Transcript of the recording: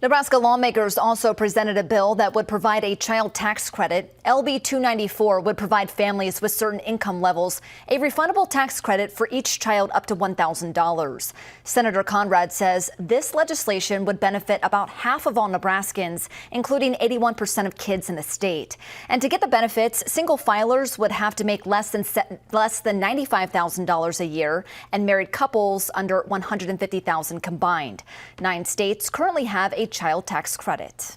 Nebraska lawmakers also presented a bill that would provide a child tax credit. LB 294 would provide families with certain income levels a refundable tax credit for each child up to $1,000. Senator Conrad says this legislation would benefit about half of all Nebraskans, including 81% of kids in the state. And to get the benefits, single filers would have to make less than $95,000 a year, and married couples under $150,000 combined. 9 states currently have a child tax credit.